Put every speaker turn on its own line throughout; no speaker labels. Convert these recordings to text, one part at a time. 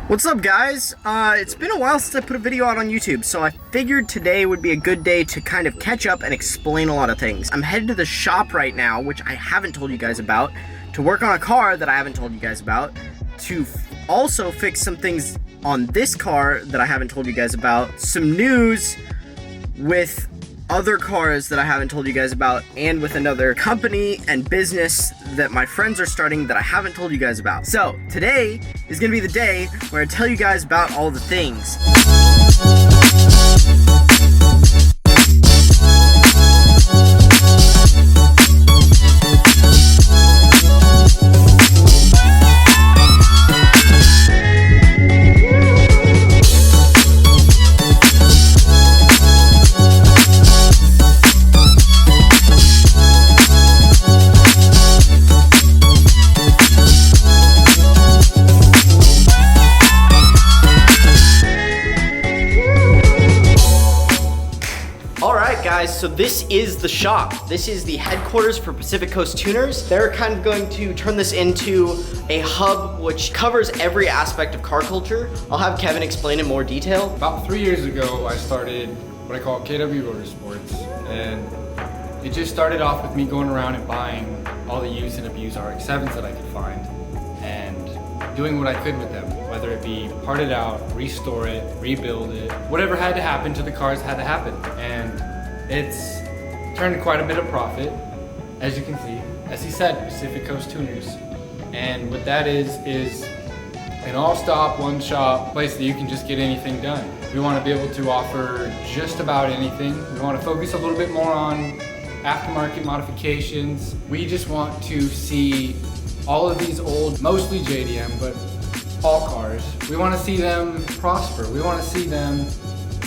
What's up, guys? It's been a while since I put a video out on YouTube, so I figured today would be a good day to kind of catch up and explain a lot of things. I'm headed to the shop right now, which I haven't told you guys about, to work on a car that I haven't told you guys about, to also fix some things on this car that I haven't told you guys about, some news with other cars that I haven't told you guys about, and with another company and business that my friends are starting that I haven't told you guys about. So today is gonna be the day where I tell you guys about all the things. Guys, so this is the shop. This is the headquarters for Pacific Coast Tuners. They're kind of going to turn this into a hub which covers every aspect of car culture. I'll have Kevin explain in more detail.
About 3 years ago, I started what I call KW Motorsports, and it just started off with me going around and buying all the used and abused RX-7s that I could find and doing what I could with them, whether it be part it out, restore it, rebuild it, whatever had to happen to the cars had to happen. And it's turned quite a bit of profit, as you can see. As he said, Pacific Coast Tuners. And what that is an all-stop, one-shop place that you can just get anything done. We want to be able to offer just about anything. We want to focus a little bit more on aftermarket modifications. We just want to see all of these old, mostly JDM, but all cars. We want to see them prosper. We want to see them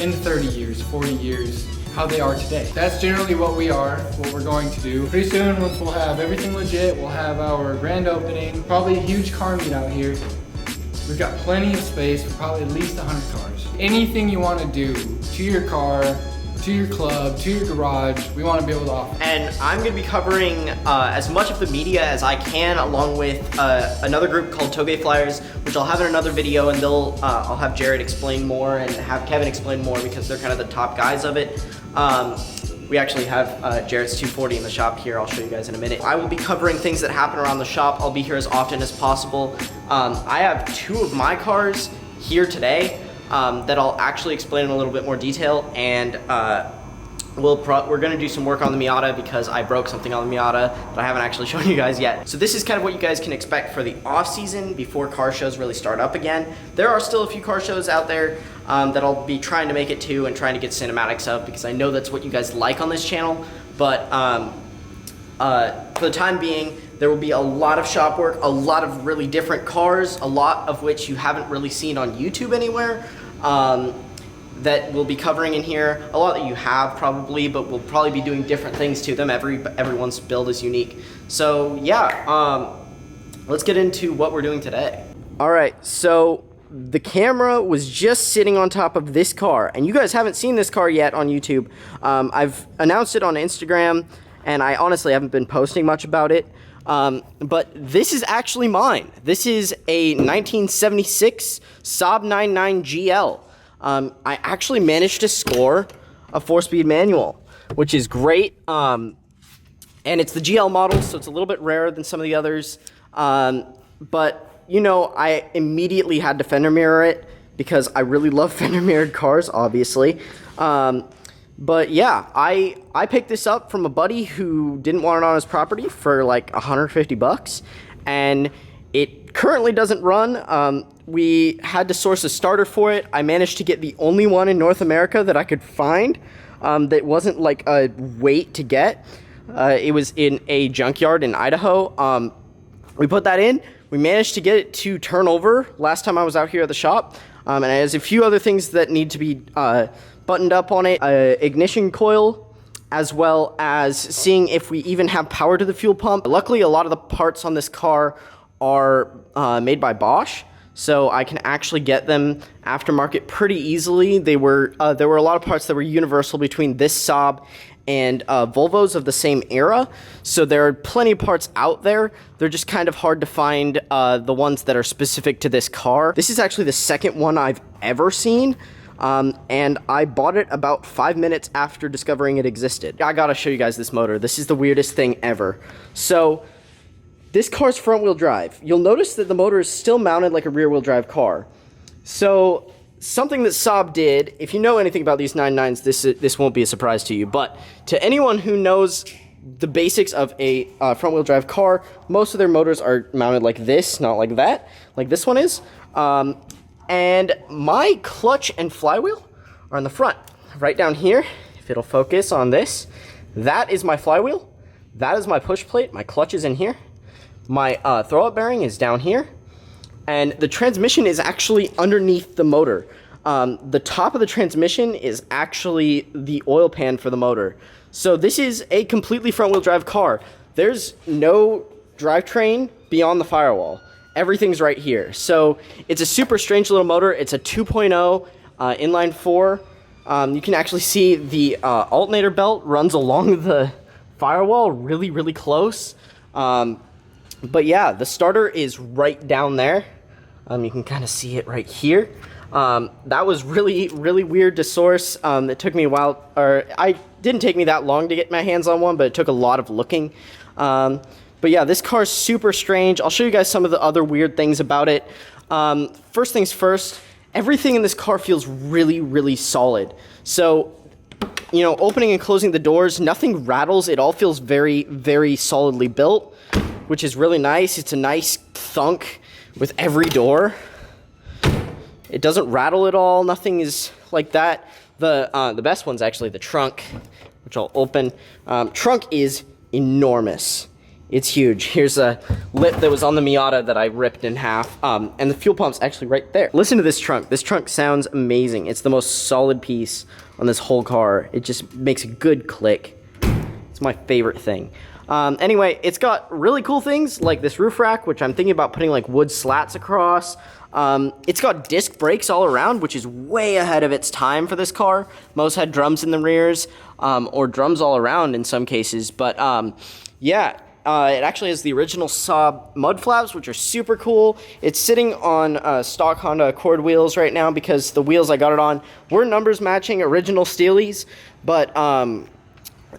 in 30 years, 40 years, how they are today. That's generally what we are, what we're going to do. Pretty soon, once we'll have everything legit, we'll have our grand opening, probably a huge car meet out here. We've got plenty of space for probably at least 100 cars. Anything you want to do to your car, to your club, to your garage, we want to be able to offer.
And I'm going to be covering as much of the media as I can, along with another group called Toge Flyers, which I'll have in another video, and I'll have Jared explain more and have Kevin explain more because they're kind of the top guys of it. We actually have Jared's 240 in the shop here. I'll show you guys in a minute. I will be covering things that happen around the shop. I'll be here as often as possible. I have 2 of my cars here today that I'll actually explain in a little bit more detail, and we're gonna do some work on the Miata because I broke something on the Miata that I haven't actually shown you guys yet. So this is kind of what you guys can expect for the off season before car shows really start up again. There are still a few car shows out there that I'll be trying to make it to and trying to get cinematics of because I know that's what you guys like on this channel. But for the time being, there will be a lot of shop work, a lot of really different cars, a lot of which you haven't really seen on YouTube anywhere. That we'll be covering in here. A lot that you have probably, but we'll probably be doing different things to them. Everyone's build is unique. So yeah, let's get into what we're doing today. All right, so the camera was just sitting on top of this car, and you guys haven't seen this car yet on YouTube. I've announced it on Instagram, and I honestly haven't been posting much about it. But this is actually mine. This is a 1976 Saab 99 GL. I actually managed to score a 4-speed manual, which is great. And it's the GL model, so it's a little bit rarer than some of the others. But, you know, I immediately had to fender mirror it because I really love fender mirrored cars, obviously. But yeah, I picked this up from a buddy who didn't want it on his property for like 150 bucks, and it currently doesn't run. We had to source a starter for it. I managed to get the only one in North America that I could find that wasn't like a wait to get. It was in a junkyard in Idaho. We put that in. We managed to get it to turn over last time I was out here at the shop. And it has a few other things that need to be buttoned up on it. Ignition coil, as well as seeing if we even have power to the fuel pump. Luckily, a lot of the parts on this car are made by Bosch, so I can actually get them aftermarket pretty easily. There were a lot of parts that were universal between this Saab and Volvos of the same era. So there are plenty of parts out there. They're just kind of hard to find the ones that are specific to this car. This is actually the second one I've ever seen. And I bought it about 5 minutes after discovering it existed. I gotta show you guys this motor. This is the weirdest thing ever. So this car's front wheel drive. You'll notice that the motor is still mounted like a rear wheel drive car. So something that Saab did, if you know anything about these 99s, this won't be a surprise to you, but to anyone who knows the basics of a front wheel drive car, most of their motors are mounted like this, not like that, like this one is. And my clutch and flywheel are in the front, right down here. If it'll focus on this, that is my flywheel. That is my push plate. My clutch is in here. My throw-up bearing is down here. And the transmission is actually underneath the motor. The top of the transmission is actually the oil pan for the motor. So this is a completely front-wheel drive car. There's no drivetrain beyond the firewall. Everything's right here. So it's a super strange little motor. It's a 2.0 inline 4. You can actually see the alternator belt runs along the firewall really, really close. But yeah, the starter is right down there. You can kind of see it right here. That was really, really weird to source. It took me a while, or I didn't take me that long to get my hands on one, but it took a lot of looking. But yeah, this car is super strange. I'll show you guys some of the other weird things about it. First things first, everything in this car feels really, really solid. So, you know, opening and closing the doors, nothing rattles. It all feels very, very solidly built, which is really nice. It's a nice thunk with every door. It doesn't rattle at all. Nothing is like that. The best one's actually the trunk, which I'll open. Trunk is enormous. It's huge. Here's a lip that was on the Miata that I ripped in half. And the fuel pump's actually right there. Listen to this trunk. This trunk sounds amazing. It's the most solid piece on this whole car. It just makes a good click. It's my favorite thing. Anyway, it's got really cool things like this roof rack, which I'm thinking about putting like wood slats across. It's got disc brakes all around, which is way ahead of its time for this car. Most had drums in the rears, or drums all around in some cases. But yeah, it actually has the original Saab mud flaps, which are super cool. It's sitting on stock Honda Accord wheels right now because the wheels I got it on were numbers matching original Steelies, but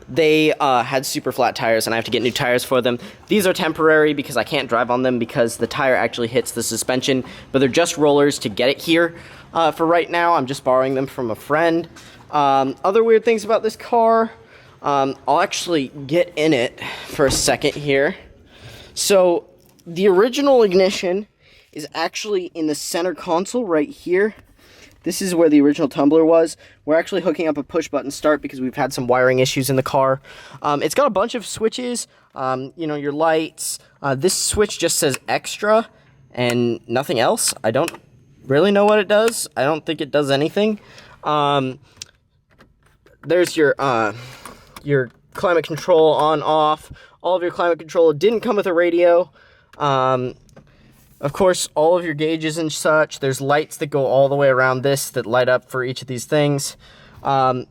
they had super flat tires and I have to get new tires for them. These are temporary because I can't drive on them because the tire actually hits the suspension, but they're just rollers to get it here. For right now, I'm just borrowing them from a friend. Other weird things about this car, I'll actually get in it for a second here. So the original ignition is actually in the center console right here. This is where the original tumbler was. We're actually hooking up a push button start because we've had some wiring issues in the car. It's got a bunch of switches, you know, your lights. This switch just says extra and nothing else. I don't really know what it does. I don't think it does anything. There's your climate control on, off. All of your climate control. It didn't come with a radio. Of course, all of your gauges and such. There's lights that go all the way around this that light up for each of these things. No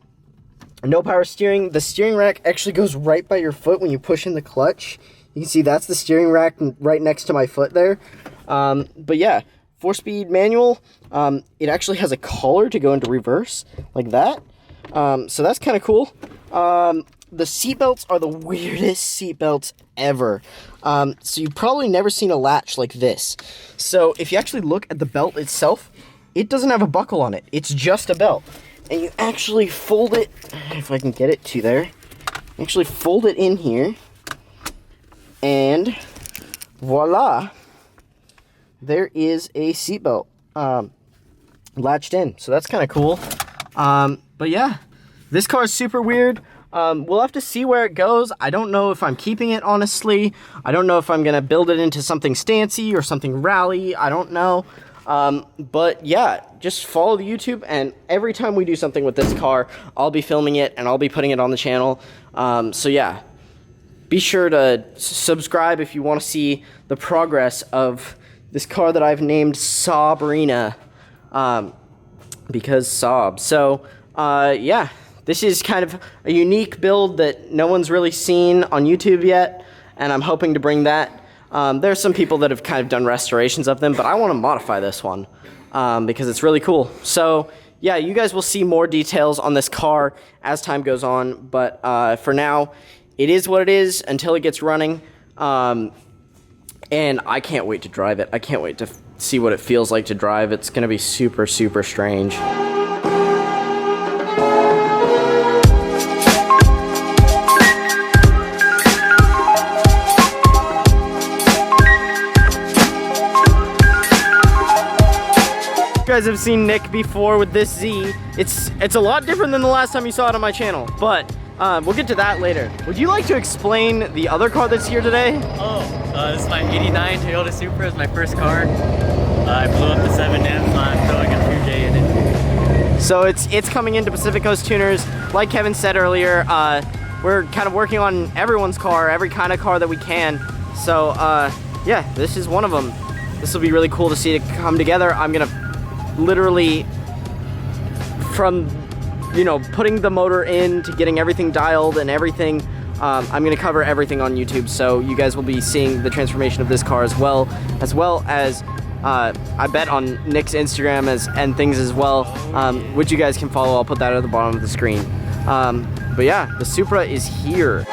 power steering. The steering rack actually goes right by your foot when you push in the clutch. You can see that's the steering rack right next to my foot there. But yeah, 4-speed manual. It actually has a collar to go into reverse like that. So that's kind of cool. The seatbelts are the weirdest seatbelts ever. So you've probably never seen a latch like this. So if you actually look at the belt itself, it doesn't have a buckle on it. It's just a belt. And you actually fold it, if I can get it to there, actually fold it in here. And voila, there is a seatbelt latched in. So that's kind of cool. But yeah, this car is super weird. We'll have to see where it goes. I don't know if I'm keeping it, honestly. I don't know if I'm going to build it into something stancy or something rally. I don't know. But yeah, just follow the YouTube, and every time we do something with this car, I'll be filming it, and I'll be putting it on the channel. So yeah, be sure to subscribe if you want to see the progress of this car that I've named Sabrina, because Saab. So, yeah. this is kind of a unique build that no one's really seen on YouTube yet, and I'm hoping to bring that. There's some people that have kind of done restorations of them, but I want to modify this one because it's really cool. So yeah, you guys will see more details on this car as time goes on, but for now, it is what it is until it gets running. And I can't wait to drive it. I can't wait to see what it feels like to drive. It's going to be super, super strange. You guys have seen Nick before with this Z. It's a lot different than the last time you saw it on my channel, but we'll get to that later. Would you like to explain the other car that's here today?
This is my '89 Toyota Supra. It's my first car. I blew up the 7M. I'm throwing a 2J in it.
So it's coming into Pacific Coast Tuners. Like Kevin said earlier, we're kind of working on everyone's car, every kind of car that we can. So yeah, this is one of them. This will be really cool to see it come together. I'm gonna literally, from putting the motor in to getting everything dialed and everything, I'm gonna cover everything on YouTube, so you guys will be seeing the transformation of this car as well as I bet on Nick's Instagram and things as well, which you guys can follow. I'll put that at the bottom of the screen. But yeah, the Supra is here.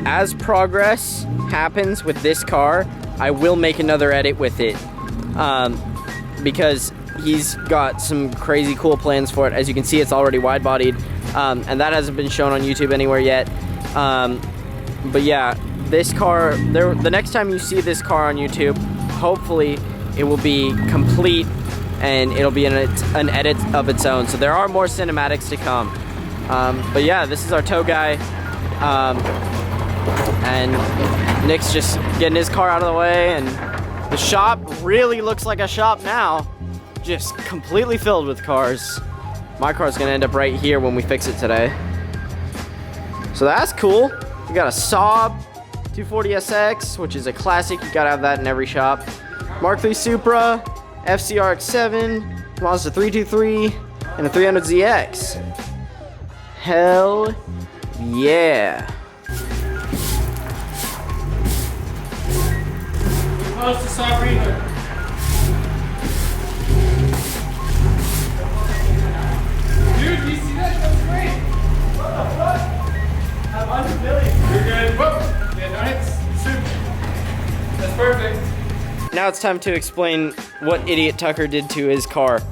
As progress happens with this car, I will make another edit with it because he's got some crazy cool plans for it. As you can see, it's already wide-bodied, and that hasn't been shown on YouTube anywhere yet. But yeah, this car, the next time you see this car on YouTube, hopefully it will be complete and it'll be an edit of its own. So there are more cinematics to come. But yeah, this is our tow guy. And Nick's just getting his car out of the way, and the shop really looks like a shop now, just completely filled with cars. My car's gonna end up right here when we fix it today. So that's cool. We got a Saab 240SX, which is a classic. You gotta have that in every shop. Mark III Supra, FCRX7, Mazda 323, and a 300ZX. Hell yeah.
Close to Sabrina. Dude, do you see that? That's great. What the fuck? I'm unfamiliar. You're good. Whoa. Yeah, no hits. Super. That's perfect.
Now it's time to explain what Idiot Tucker did to his car.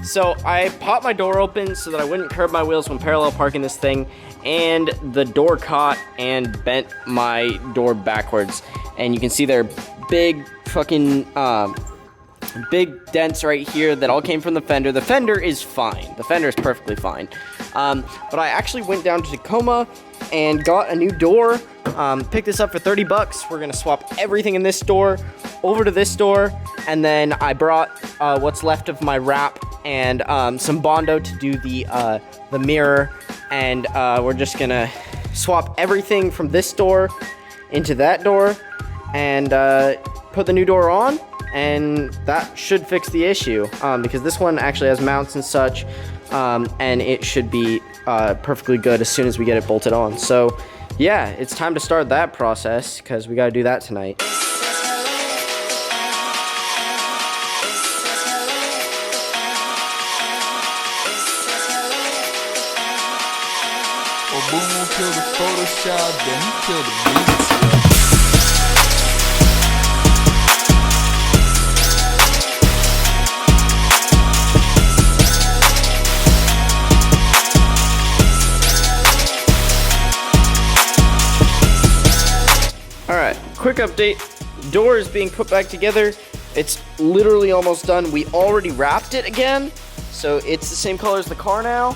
So I popped my door open so that I wouldn't curb my wheels when parallel parking this thing, and the door caught and bent my door backwards. And you can see there are big fucking big dents right here that all came from the fender. The fender is fine. The fender is perfectly fine. But I actually went down to Tacoma and got a new door. Picked this up for 30 bucks. We're gonna swap everything in this door over to this door, and then I brought what's left of my wrap and some Bondo to do the mirror, and we're just gonna swap everything from this door into that door and put the new door on, and that should fix the issue because this one actually has mounts and such, and it should be perfectly good as soon as we get it bolted on. So yeah, it's time to start that process because we got to do that tonight.
Boom will kill the Photoshop, then he killed the beats.
Alright, quick update. Door is being put back together. It's literally almost done. We already wrapped it again, so it's the same color as the car now.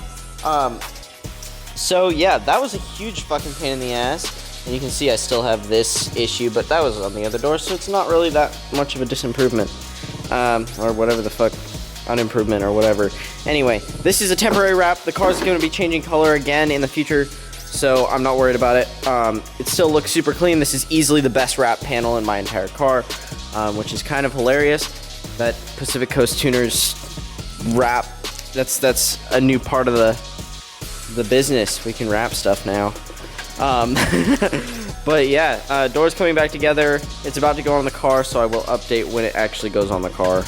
So yeah, that was a huge fucking pain in the ass. And you can see I still have this issue, but that was on the other door, so it's not really that much of a disimprovement. Or whatever the fuck an improvement or whatever. Anyway, this is a temporary wrap. The car's going to be changing color again in the future, so I'm not worried about it. It still looks super clean. This is easily the best wrap panel in my entire car, which is kind of hilarious. That Pacific Coast Tuners wrap, that's a new part of the business. We can wrap stuff now. But yeah, doors coming back together. It's about to go on the car, so I will update when it actually goes on the car.